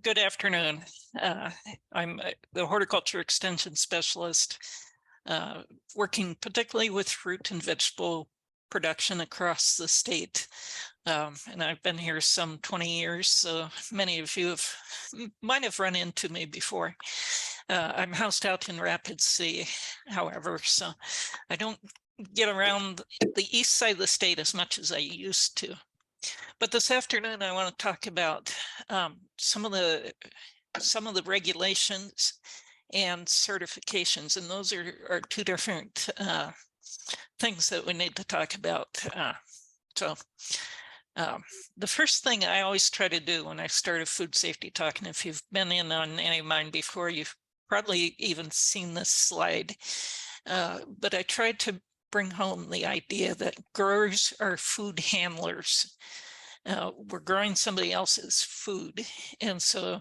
Good afternoon. I'm the horticulture extension specialist, working particularly with fruit and vegetable production across the state. And I've been here some 20 years, so many of you might have run into me before. I'm housed out in Rapid City, however, so I don't get around the east side of the state as much as I used to. But this afternoon, I want to talk about some of the regulations and certifications, and those are two different things that we need to talk about. The first thing I always try to do when I start a food safety talk, and if you've been in on any of mine before, you've probably even seen this slide, but I tried to bring home the idea that growers are food handlers. We're growing somebody else's food. And so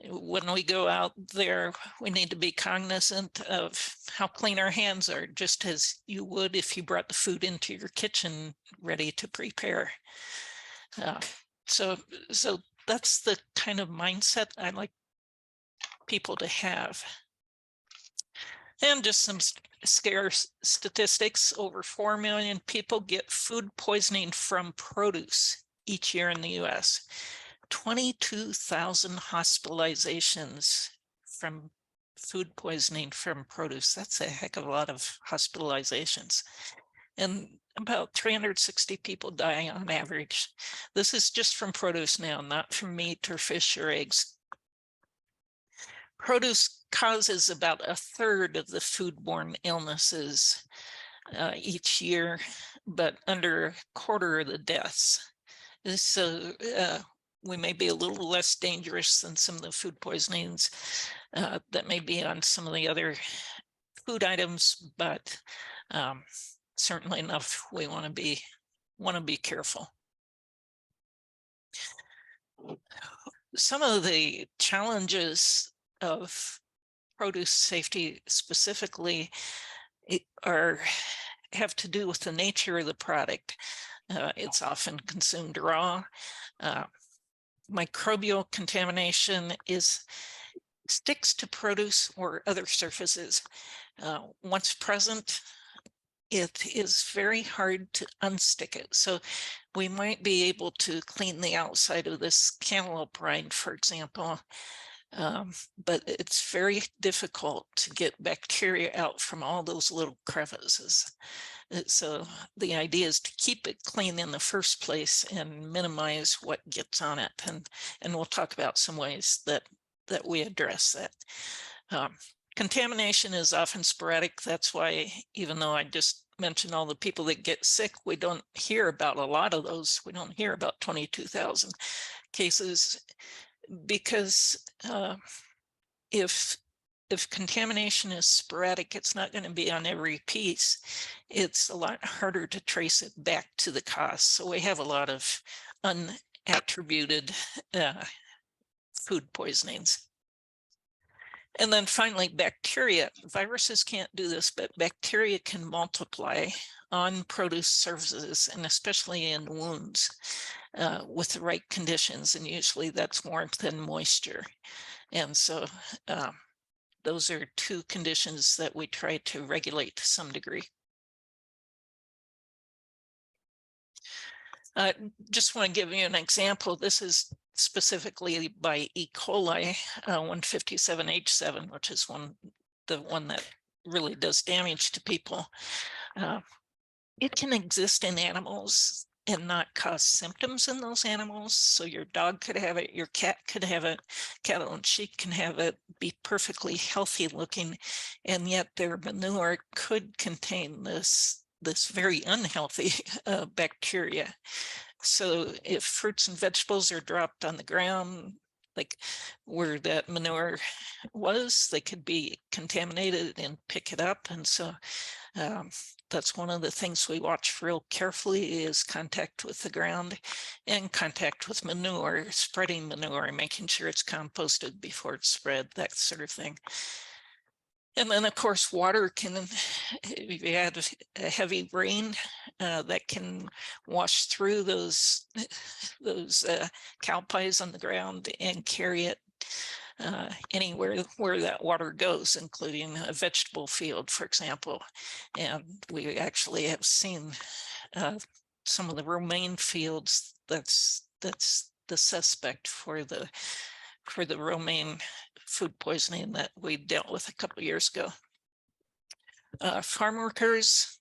when we go out there, we need to be cognizant of how clean our hands are, just as you would if you brought the food into your kitchen ready to prepare. So that's the kind of mindset I like people to have. And just some scarce statistics: over 4 million people get food poisoning from produce each year in the US. 22,000 hospitalizations from food poisoning from produce. That's a heck of a lot of hospitalizations. And about 360 people die on average. This is just from produce now, not from meat or fish or eggs. Produce causes about 1/3 of the foodborne illnesses each year, but under 1/4 of the deaths. So we may be a little less dangerous than some of the food poisonings that may be on some of the other food items, but certainly enough we want to be careful. Some of the challenges of produce safety specifically have to do with the nature of the product. It's often consumed raw. Microbial contamination sticks to produce or other surfaces. Once present, it is very hard to unstick it. So we might be able to clean the outside of this cantaloupe rind, for example, but it's very difficult to get bacteria out from all those little crevices. So the idea is to keep it clean in the first place and minimize what gets on it. And we'll talk about some ways that we address that. Contamination is often sporadic. That's why, even though I just mentioned all the people that get sick, we don't hear about a lot of those. We don't hear about 22,000 cases, because if contamination is sporadic, it's not going to be on every piece. It's a lot harder to trace it back to the cause. So we have a lot of unattributed food poisonings. And then finally, bacteria. Viruses can't do this, but bacteria can multiply on produce surfaces, and especially in wounds with the right conditions. And usually that's warmth and moisture. And so those are two conditions that we try to regulate to some degree. Just want to give you an example. This is specifically by E. coli 157H7, which is the one that really does damage to people. It can exist in animals and not cause symptoms in those animals. So your dog could have it, your cat could have it, cattle and sheep can have it, be perfectly healthy looking, and yet their manure could contain this very unhealthy bacteria. So if fruits and vegetables are dropped on the ground, like where that manure was, they could be contaminated and pick it up. And so that's one of the things we watch real carefully, is contact with the ground and contact with manure, spreading manure, making sure it's composted before it's spread, that sort of thing. And then, of course, water can, if you had a heavy rain, that can wash through those cow pies on the ground and carry it anywhere where that water goes, including a vegetable field, for example. And we actually have seen some of the romaine fields. That's the suspect for the romaine food poisoning that we dealt with a couple of years ago. Farm workers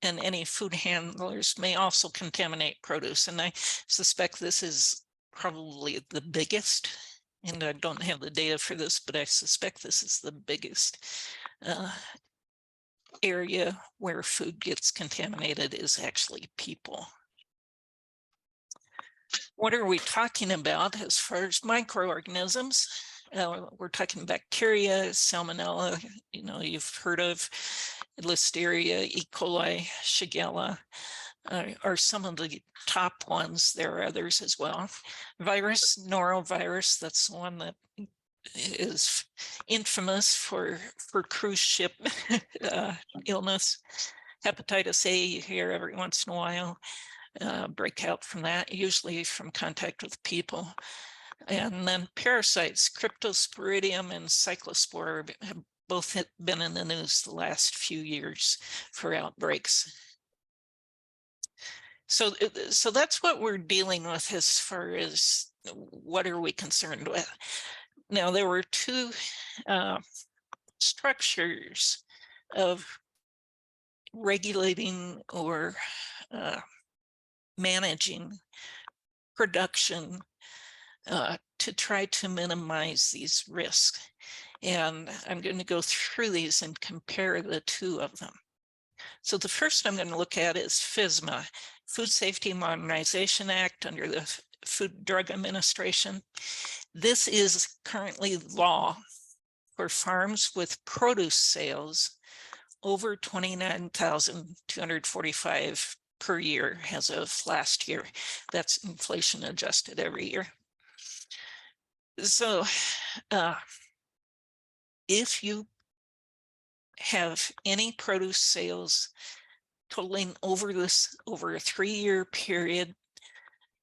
and any food handlers may also contaminate produce, and I suspect this is probably the biggest, and I don't have the data for this, but I suspect this is the biggest area where food gets contaminated is actually people. What are we talking about as far as microorganisms? We're talking bacteria, salmonella, you've heard of Listeria, E. coli, Shigella are some of the top ones. There are others as well. Virus, norovirus, that's the one that is infamous for cruise ship illness. Hepatitis A, you hear every once in a while. Break out from that, usually from contact with people. And then parasites, Cryptosporidium and Cyclospora have both been in the news the last few years for outbreaks. So that's what we're dealing with as far as what are we concerned with. Now, there were two structures of regulating or managing production to try to minimize these risks. And I'm going to go through these and compare the two of them. So the first I'm going to look at is FSMA, Food Safety Modernization Act under the Food and Drug Administration. This is currently law for farms with produce sales over 29,245 per year as of last year. That's inflation adjusted every year. So if you have any produce sales totaling over a 3-year period,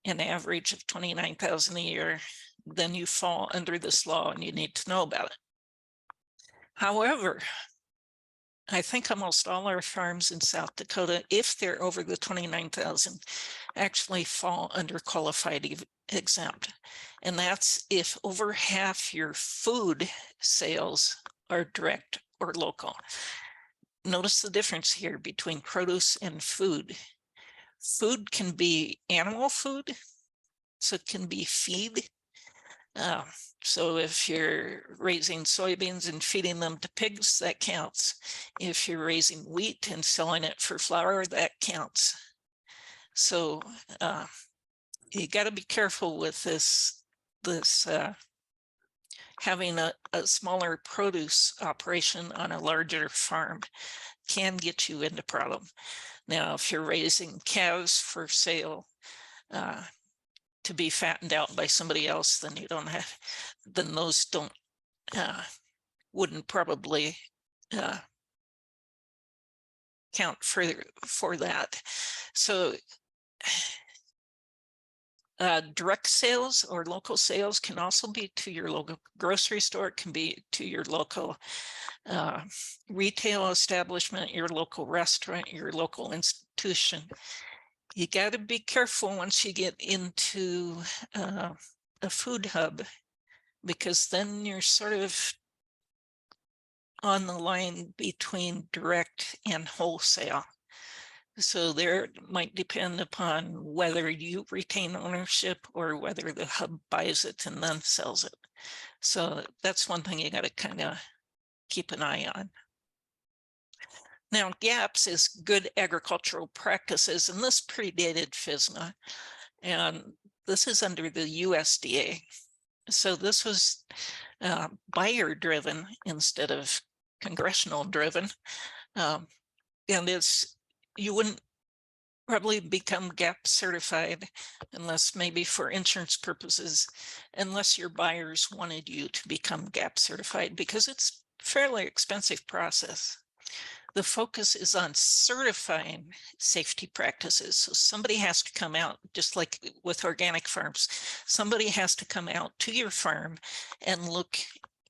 an average of 29,000 a year, then you fall under this law and you need to know about it. However, I think almost all our farms in South Dakota, if they're over the 29,000, actually fall under qualified exempt. And that's if over half your food sales are direct or local. Notice the difference here between produce and food. Food can be animal food, so it can be feed. So if you're raising soybeans and feeding them to pigs, that counts. If you're raising wheat and selling it for flour, that counts. So you got to be careful with this having a smaller produce operation on a larger farm can get you into problem. Now, if you're raising calves for sale to be fattened out by somebody else, then then those wouldn't probably count for that. So direct sales or local sales can also be to your local grocery store. It can be to your local retail establishment, your local restaurant, your local institution. You got to be careful once you get into a food hub, because then you're sort of on the line between direct and wholesale. So there it might depend upon whether you retain ownership or whether the hub buys it and then sells it. So that's one thing you got to kind of keep an eye on. Now, GAPS is good agricultural practices, and this predated FSMA, and this is under the USDA. So this was buyer-driven instead of congressional-driven, and you wouldn't probably become GAP certified unless maybe for insurance purposes, unless your buyers wanted you to become GAP certified, because it's fairly expensive process. The focus is on certifying safety practices. So somebody has to come out, just like with organic farms, somebody has to come out to your farm and look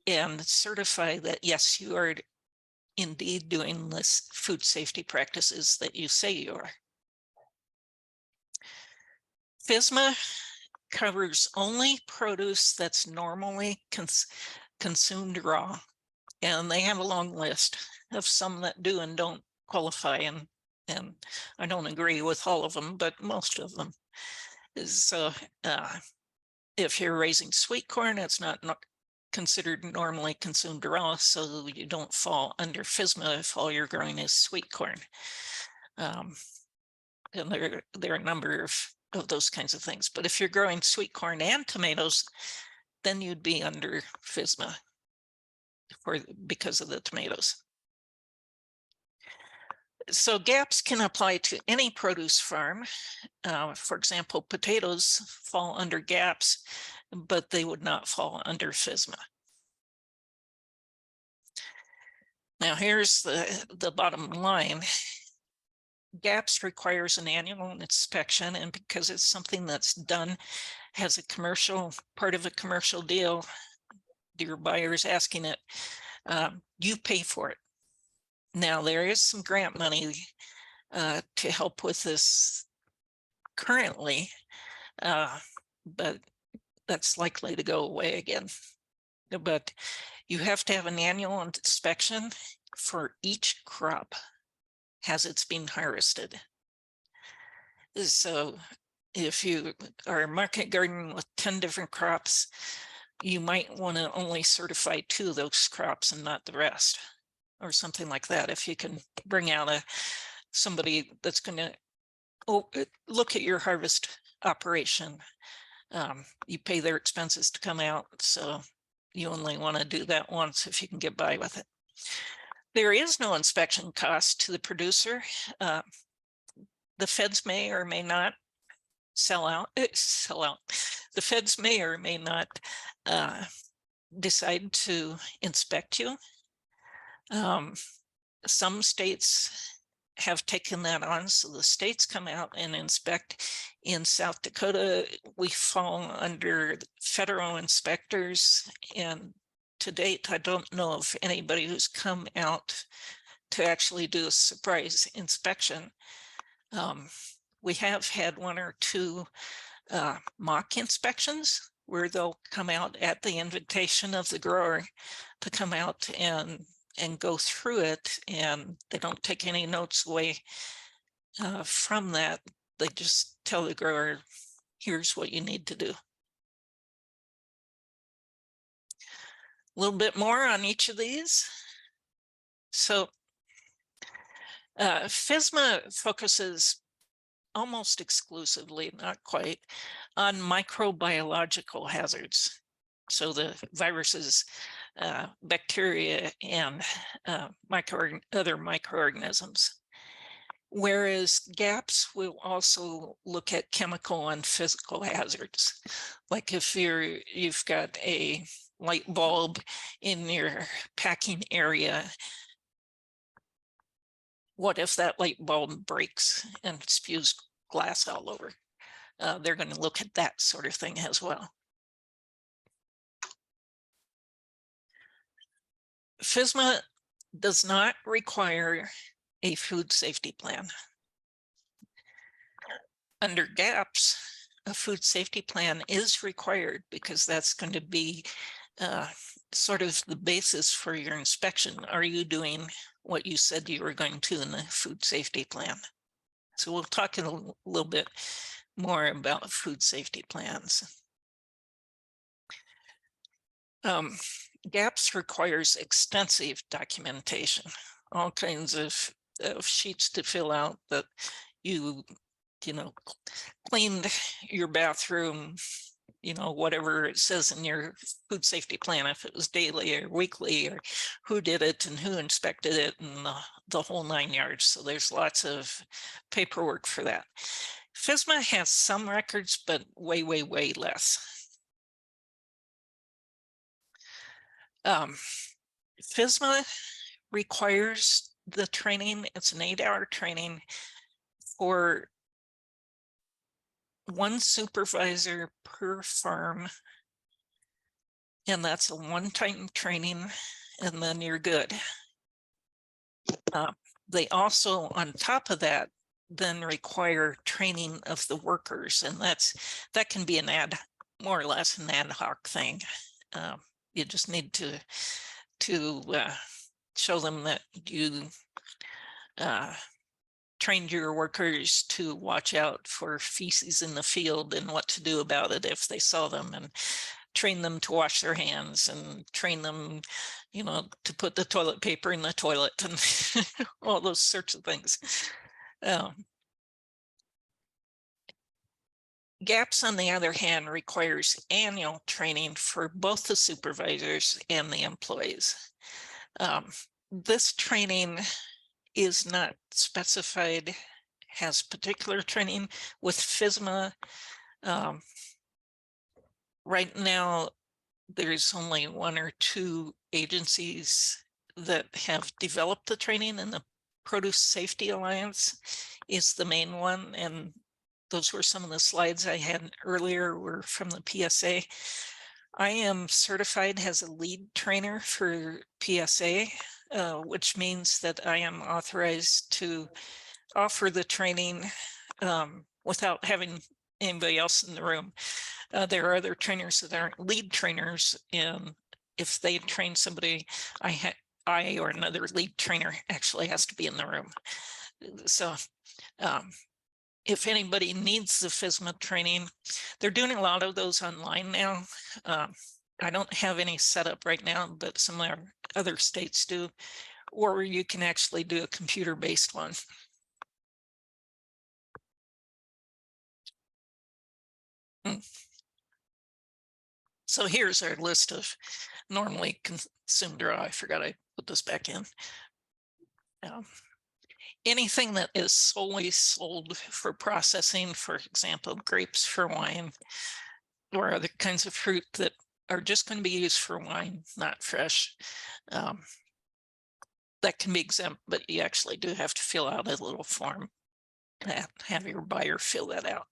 and certify that, yes, you are indeed doing this food safety practices that you say you are. FSMA covers only produce that's normally consumed raw. And they have a long list of some that do and don't qualify, and I don't agree with all of them, but most of them. So if you're raising sweet corn, it's not considered normally consumed raw, so you don't fall under FSMA if all you're growing is sweet corn. And there are a number of those kinds of things. But if you're growing sweet corn and tomatoes, then you'd be under FSMA because of the tomatoes. So gaps can apply to any produce farm. For example, potatoes fall under gaps, but they would not fall under FSMA. Now here's the bottom line. GAPS requires an annual inspection, and because it's something that's done, has a commercial part of a commercial deal, your buyer's asking it, you pay for it. Now there is some grant money to help with this currently, but that's likely to go away again. But you have to have an annual inspection for each crop as it's being harvested. So if you are a market garden with 10 different crops, you might want to only certify 2 of those crops and not the rest, or something like that. If you can bring out somebody that's going to look at your harvest operation, you pay their expenses to come out, so you only want to do that once if you can get by with it. There is no inspection cost to the producer. The feds may or may not sell out. The feds may or may not decide to inspect you. Some states have taken that on, so the states come out and inspect. In South Dakota, we fall under federal inspectors, and to date, I don't know of anybody who's come out to actually do a surprise inspection. We have had 1 or 2 mock inspections where they'll come out at the invitation of the grower to come out and go through it, and they don't take any notes away from that. They just tell the grower, here's what you need to do. A little bit more on each of these. So FSMA focuses almost exclusively, not quite, on microbiological hazards. So the viruses, bacteria, and other microorganisms. Whereas GAPS will also look at chemical and physical hazards. Like if you've got a light bulb in your packing area, what if that light bulb breaks and spews glass all over? They're going to look at that sort of thing as well. FSMA does not require a food safety plan. Under GAPS, a food safety plan is required because that's going to be sort of the basis for your inspection. Are you doing what you said you were going to in the food safety plan? So we'll talk a little bit more about food safety plans. GAPS requires extensive documentation, all kinds of sheets to fill out that you cleaned your bathroom, whatever it says in your food safety plan, if it was daily or weekly, or who did it and who inspected it, and the whole 9 yards. So there's lots of paperwork for that. FSMA has some records, but way, way, way less. FSMA requires the training. It's an 8-hour training for one supervisor per farm. And that's a one-time training, and then you're good. They also, on top of that, then require training of the workers, and that can be more or less an ad hoc thing. You just need to show them that you trained your workers to watch out for feces in the field and what to do about it if they saw them, and train them to wash their hands, and train them, to put the toilet paper in the toilet, and all those sorts of things. GAPS, on the other hand, requires annual training for both the supervisors and the employees. This training is not specified, has particular training with FSMA. Right now, there's only 1 or 2 agencies that have developed the training, and the Produce Safety Alliance is the main one. And those were some of the slides I had earlier were from the PSA. I am certified as a lead trainer for PSA, which means that I am authorized to offer the training without having anybody else in the room. There are other trainers that aren't lead trainers, and if they train somebody, I or another lead trainer actually has to be in the room. So if anybody needs the FSMA training, they're doing a lot of those online now. I don't have any set up right now, but some other states do, or you can actually do a computer-based one. So here's our list of normally consumed raw. I forgot I put this back in. Anything that is solely sold for processing, for example, grapes for wine, or other kinds of fruit that are just going to be used for wine, not fresh, that can be exempt, but you actually do have to fill out a little form and have your buyer fill that out.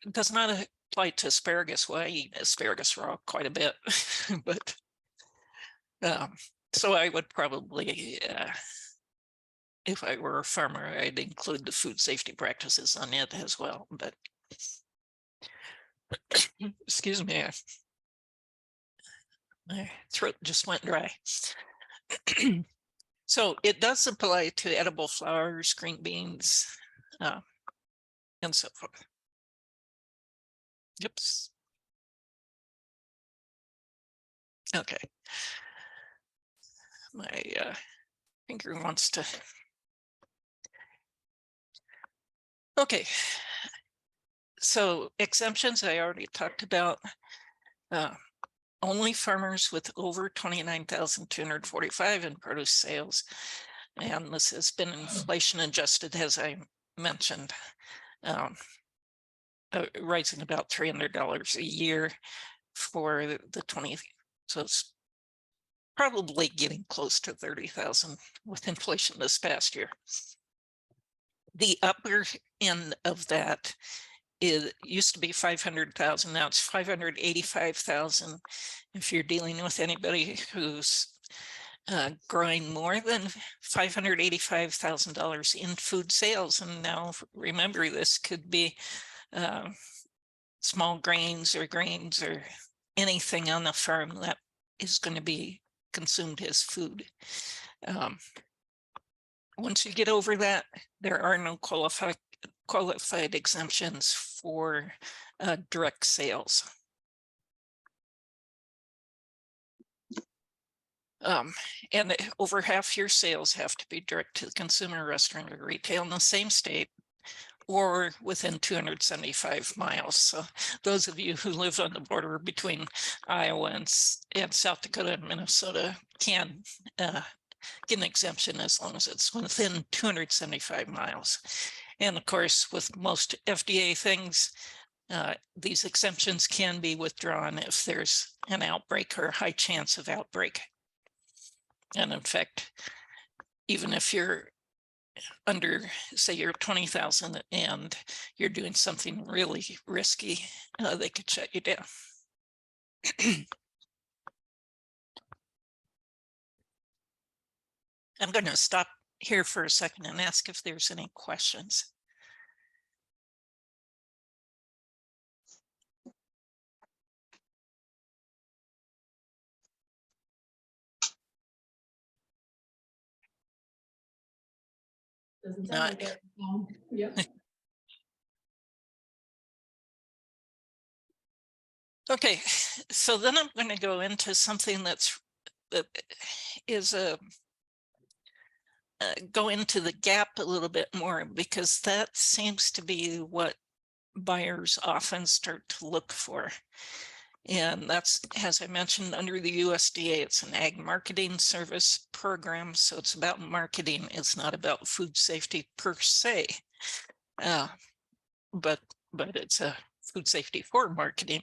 It does not apply to asparagus. Well, I eat asparagus raw quite a bit, but so I would probably, if I were a farmer, I'd include the food safety practices on it as well. But excuse me, my throat just went dry. So it does apply to edible flowers, green beans, and so forth. Oops. Okay. My finger wants to. Okay. So exemptions, I already talked about. Only farmers with over 29,245 in produce sales. And this has been inflation adjusted, as I mentioned, rising about $300 a year for the 20. So it's probably getting close to 30,000 with inflation this past year. The upper end of that used to be 500,000. Now it's 585,000. If you're dealing with anybody who's growing more than $585,000 in food sales, and now remember, this could be small grains or anything on the farm that is going to be consumed as food. Once you get over that, there are no qualified exemptions for direct sales. And over half your sales have to be direct to the consumer, restaurant, or retail in the same state or within 275 miles. So those of you who live on the border between Iowa and South Dakota and Minnesota can get an exemption as long as it's within 275 miles. And of course, with most FDA things, These exemptions can be withdrawn if there's an outbreak or a high chance of outbreak. And in fact, even if you're under, say you're 20,000 and you're doing something really risky, they could shut you down. I'm going to stop here for a second and ask if there's any questions. Doesn't sound like it. Yep. Okay, so then I'm going to go into something that is go into the gap a little bit more, because that seems to be what buyers often start to look for. And that's, as I mentioned, under the USDA, it's an ag marketing service program. So it's about marketing. It's not about food safety per se, but it's a food safety for marketing.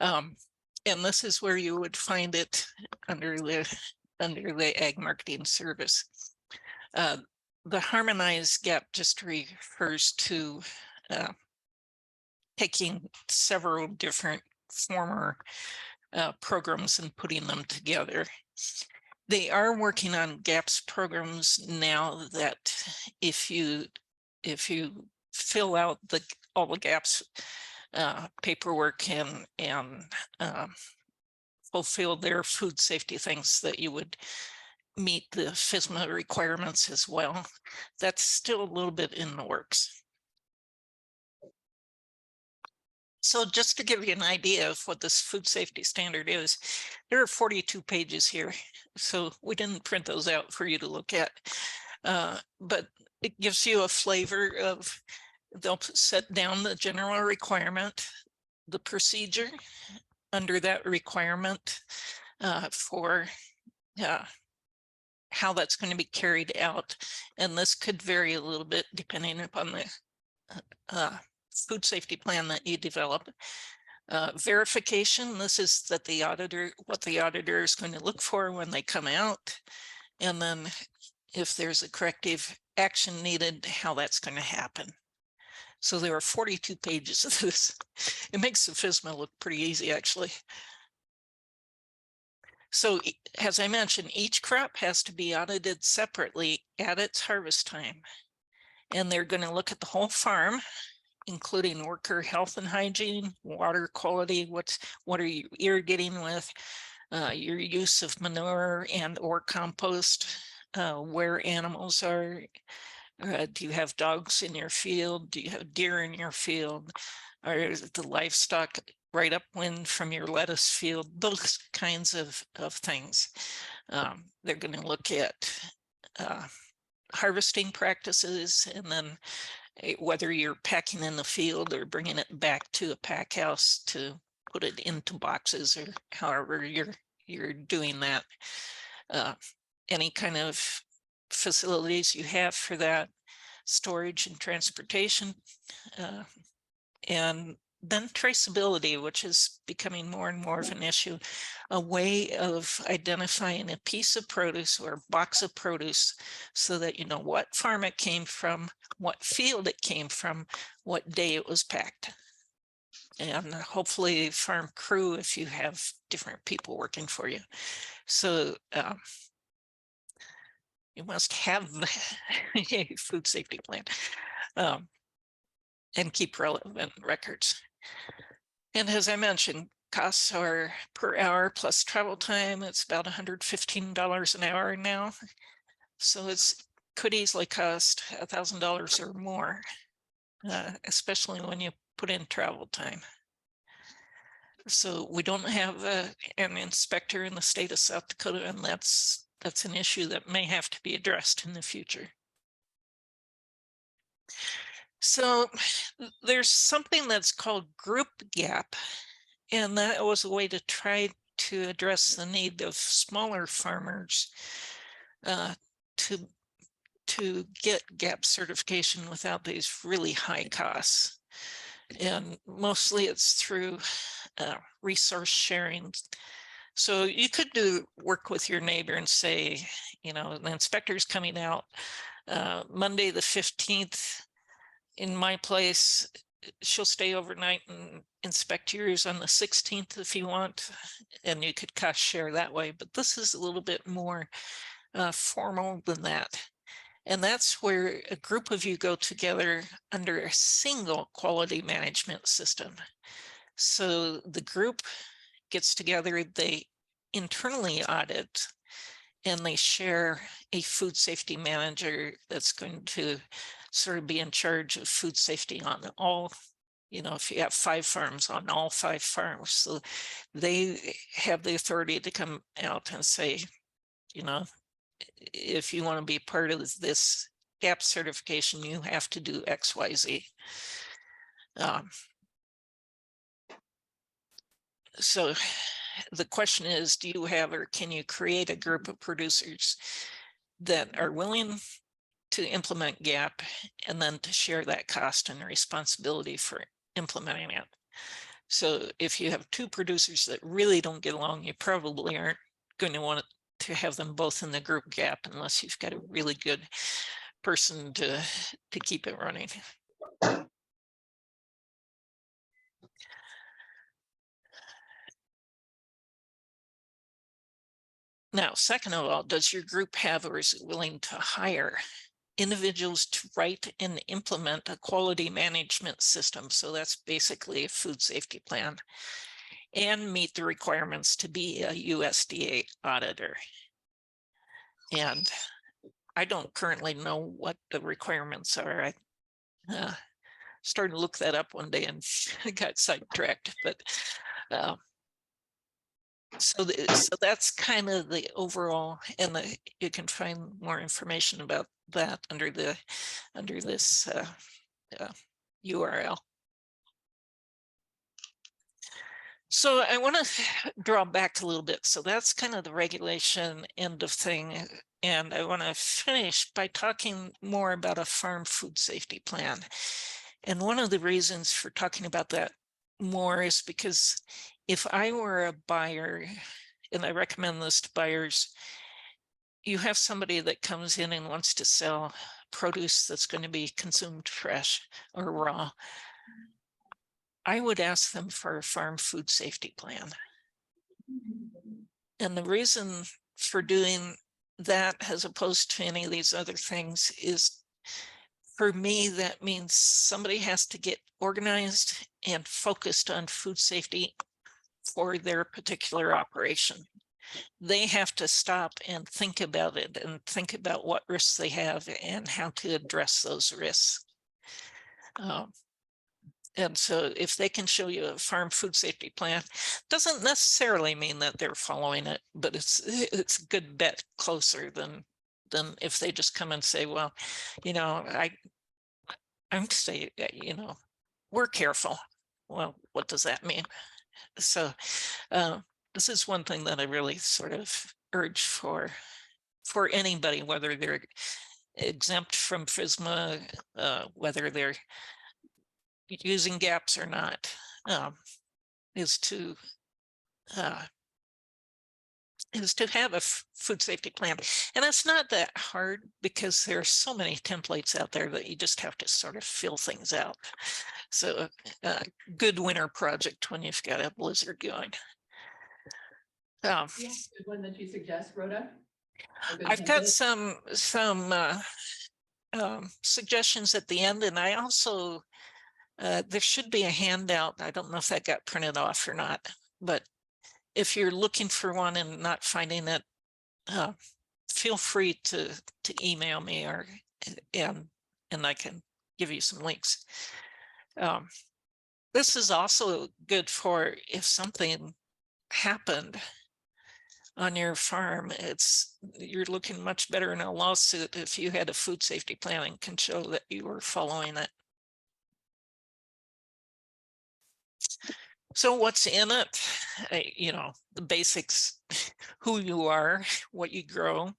And this is where you would find it under the ag marketing service. The harmonize gap just refers to taking several different former programs and putting them together. They are working on gaps programs now that if you fill out all the gaps paperwork and fulfill their food safety things, that you would meet the FSMA requirements as well. That's still a little bit in the works. So just to give you an idea of what this food safety standard is, there are 42 pages here. So we didn't print those out for you to look at, but it gives you a flavor of, they'll set down the general requirement, the procedure under that requirement for how that's going to be carried out. And this could vary a little bit depending upon the food safety plan that you develop. Verification, this is that the auditor, what the auditor is going to look for when they come out. And then if there's a corrective action needed, how that's going to happen. So there are 42 pages of this. It makes the FSMA look pretty easy, actually. So as I mentioned, each crop has to be audited separately at its harvest time. And they're going to look at the whole farm, including worker health and hygiene, water quality, what are you irrigating with, your use of manure and or compost, where animals are. Do you have dogs in your field? Do you have deer in your field? Are the livestock right upwind from your lettuce field? Those kinds of things. They're going to look at harvesting practices, and then whether you're packing in the field or bringing it back to a pack house to put it into boxes, or however you're doing that. Any kind of facilities you have for that, storage and transportation, and then traceability, which is becoming more and more of an issue, a way of identifying a piece of produce or a box of produce so that you know what farm it came from, what field it came from, what day it was packed. And hopefully farm crew if you have different people working for you. So you must have a food safety plan and keep relevant records. And as I mentioned, costs are per hour plus travel time. It's about $115 an hour now. So it could easily cost $1,000 or more, especially when you put in travel time. So we don't have an inspector in the state of South Dakota, and that's an issue that may have to be addressed in the future. So there's something that's called group gap, and that was a way to try to address the need of smaller farmers to get gap certification without these really high costs. And mostly it's through resource sharing. So you could do work with your neighbor and say, you know, the inspector's coming out Monday the 15th in my place. She'll stay overnight and inspect yours on the 16th if you want, and you could cost share that way. But this is a little bit more formal than that. And that's where a group of you go together under a single quality management system. So the group gets together, they internally audit, and they share a food safety manager that's going to sort of be in charge of food safety on all, you know, if you have 5 farms, on all 5 farms. So they have the authority to come out and say, you know, if you want to be part of this GAP certification, you have to do X, Y, Z. So the question is, do you have, or can you create a group of producers that are willing to implement GAP and then to share that cost and responsibility for implementing it? So if you have 2 producers that really don't get along, you probably aren't going to want to have them both in the group GAP unless you've got a really good person to keep it running. Now, second of all, does your group have, or is it willing to hire individuals to write and implement a quality management system? So that's basically a food safety plan, and meet the requirements to be a USDA auditor. And I don't currently know what the requirements are. I started to look that up one day and got sidetracked, but so that's kind of the overall, and you can find more information about that under this URL. So I want to draw back a little bit. So that's kind of the regulation end of thing. And I want to finish by talking more about a farm food safety plan. And one of the reasons for talking about that more is because if I were a buyer, and I recommend this to buyers, you have somebody that comes in and wants to sell produce that's going to be consumed fresh or raw, I would ask them for a farm food safety plan. And the reason for doing that, as opposed to any of these other things, is for me, that means somebody has to get organized and focused on food safety for their particular operation. They have to stop and think about it and think about what risks they have and how to address those risks. And so if they can show you a farm food safety plan, doesn't necessarily mean that they're following it, but it's a good bet closer than if they just come and say, well, you know, I'm saying, you know, we're careful. Well, what does that mean? So this is one thing that I really sort of urge for anybody, whether they're exempt from FSMA, whether they're using GAPs or not, is to have a food safety plan. And it's not that hard because there are so many templates out there that you just have to sort of fill things out. So a good winter project when you've got a blizzard going. Yeah, good one that you suggest, Rhoda? I've got some suggestions at the end, and I also there should be a handout. I don't know if that got printed off or not, but if you're looking for one and not finding it, feel free to email me, or and I can give you some links. This is also good for if something happened on your farm. You're looking much better in a lawsuit if you had a food safety plan and can show that you were following it. So what's in it? You know, the basics: who you are, what you grow,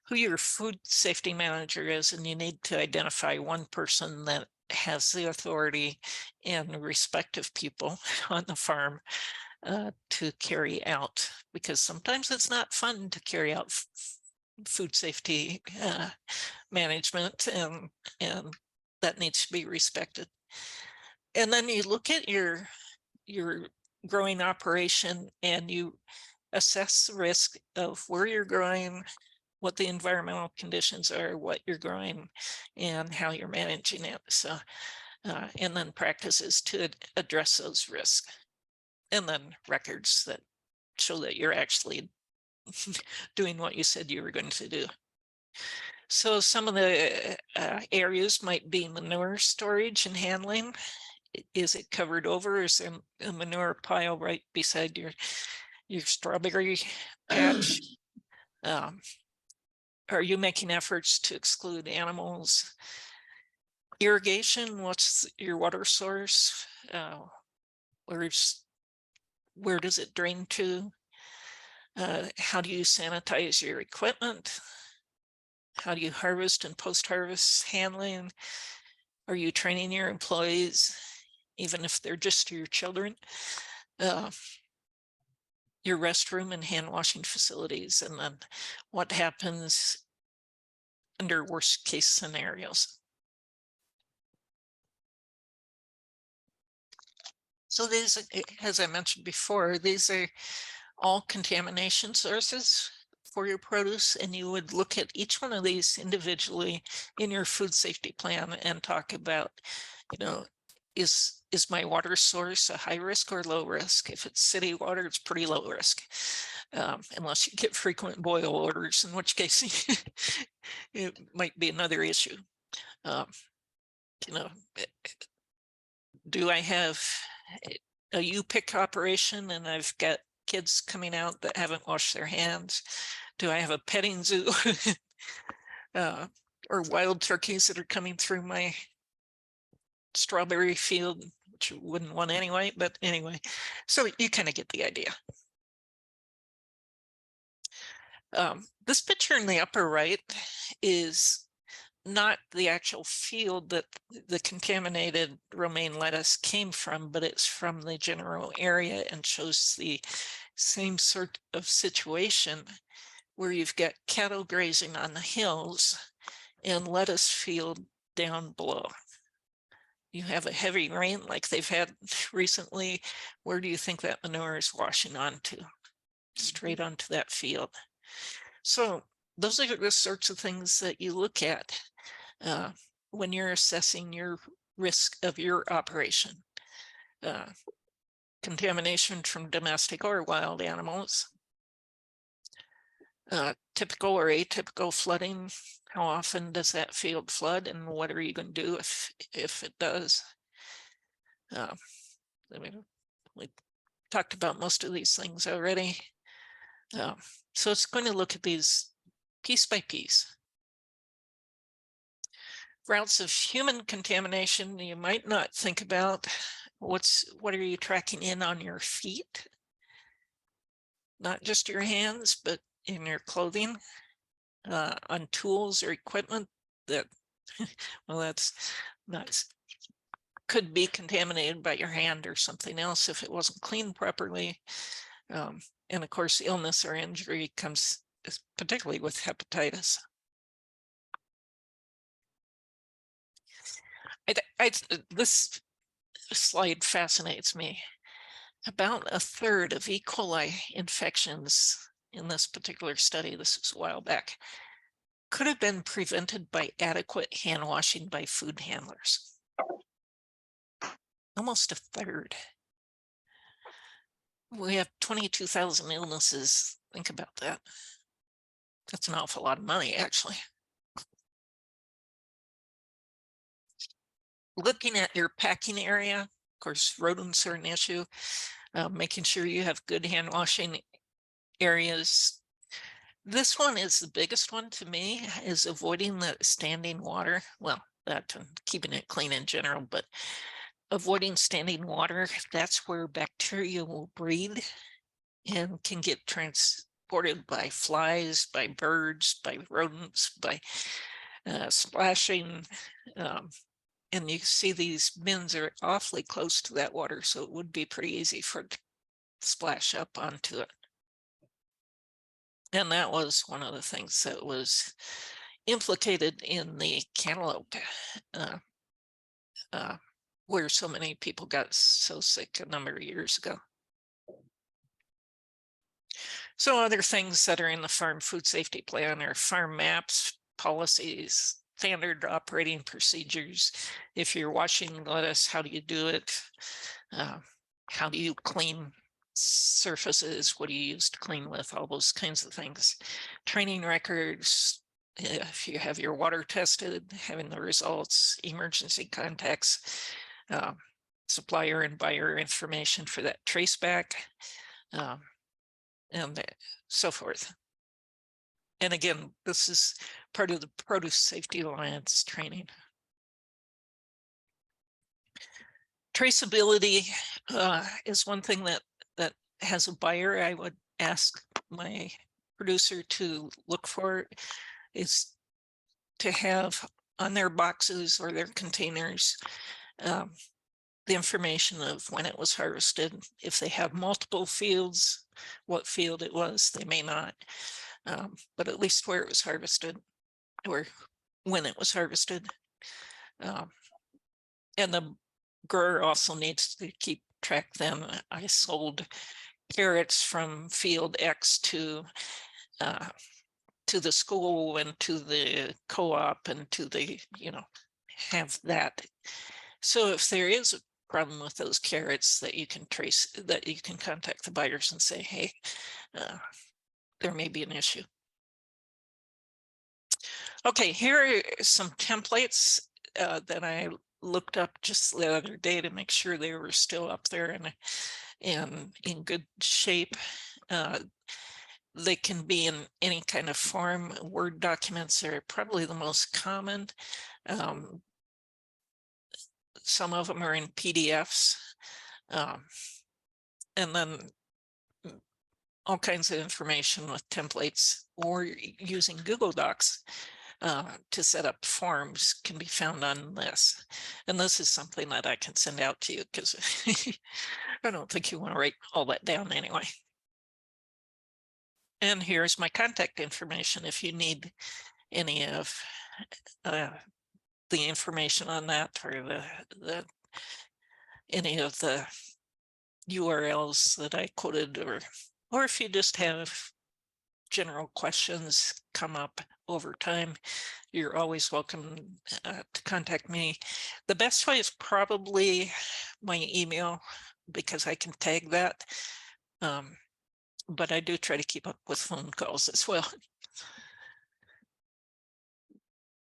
who your food safety manager is, and you need to identify one person that has the authority and respective people on the farm to carry out, because sometimes it's not fun to carry out food safety management, and that needs to be respected. And then you look at your growing operation and you assess the risk of where you're growing, what the environmental conditions are, what you're growing, and how you're managing it. So, and then practices to address those risks, and then records that show that you're actually doing what you said you were going to do. So some of the areas might be manure storage and handling. Is it covered over? Is there a manure pile right beside your strawberry patch? Are you making efforts to exclude animals? Irrigation, what's your water source? Where does it drain to? How do you sanitize your equipment? How do you harvest and post-harvest handling? Are you training your employees, even if they're just your children? Your restroom and hand washing facilities, and then what happens under worst case scenarios. So these, as I mentioned before, these are all contamination sources for your produce, and you would look at each one of these individually in your food safety plan and talk about, you know, is my water source a high risk or low risk? If it's city water, it's pretty low risk, unless you get frequent boil orders, in which case it might be another issue. You know, do I have a U-pick operation and I've got kids coming out that haven't washed their hands? Do I have a petting zoo or wild turkeys that are coming through my strawberry field, which you wouldn't want anyway, but anyway, so you kind of get the idea. This picture in the upper right is not the actual field that the contaminated romaine lettuce came from, but it's from the general area, and shows the same sort of situation where you've got cattle grazing on the hills and lettuce field down below. You have a heavy rain like they've had recently. Where do you think that manure is washing onto? Straight onto that field. So those are the sorts of things that you look at when you're assessing your risk of your operation. Contamination from domestic or wild animals. Typical or atypical flooding. How often does that field flood, and what are you going to do if it does? I mean, we talked about most of these things already. So it's going to look at these piece by piece. Routes of human contamination, you might not think about. What are you tracking in on your feet? Not just your hands, but in your clothing, on tools or equipment that, well, that's not, could be contaminated by your hand or something else if it wasn't cleaned properly. And of course, illness or injury comes particularly with hepatitis. This slide fascinates me. About a third of E. coli infections in this particular study, this was a while back, could have been prevented by adequate hand washing by food handlers. Almost a third. We have 22,000 illnesses. Think about that. That's an awful lot of money, actually. Looking at your packing area, of course, rodents are an issue. Making sure you have good hand washing areas. This one is the biggest one to me, is avoiding the standing water. Well, that and keeping it clean in general, but avoiding standing water, that's where bacteria will breed and can get transported by flies, by birds, by rodents, by splashing. And you see these bins are awfully close to that water, so it would be pretty easy for it to splash up onto it. And that was one of the things that was implicated in the cantaloupe, where so many people got so sick a number of years ago. So other things that are in the Farm Food Safety Plan are farm maps, policies, standard operating procedures. If you're washing lettuce, how do you do it? How do you clean surfaces? What do you use to clean with? All those kinds of things. Training records, if you have your water tested, having the results, emergency contacts, supplier and buyer information for that traceback, and so forth. And again, this is part of the Produce Safety Alliance training. Traceability is one thing that has a buyer. I would ask my producer to look for, is to have on their boxes or their containers the information of when it was harvested. If they have multiple fields, what field it was. They may not, but at least where it was harvested or when it was harvested. And the grower also needs to keep track then. I sold carrots from field X to the school and to the co-op and to the, have that. So if there is a problem with those carrots, that you can trace, that you can contact the buyers and say, hey, there may be an issue. Okay, here are some templates that I looked up just the other day to make sure they were still up there and in good shape. They can be in any kind of form. Word documents are probably the most common. Some of them are in PDFs. And then all kinds of information with templates, or using Google Docs to set up forms can be found on this. And this is something that I can send out to you because I don't think you want to write all that down anyway. And here's my contact information if you need any of the information on that, or any of the URLs that I quoted, or if you just have general questions come up over time, you're always welcome to contact me. The best way is probably my email, because I can tag that. But I do try to keep up with phone calls as well.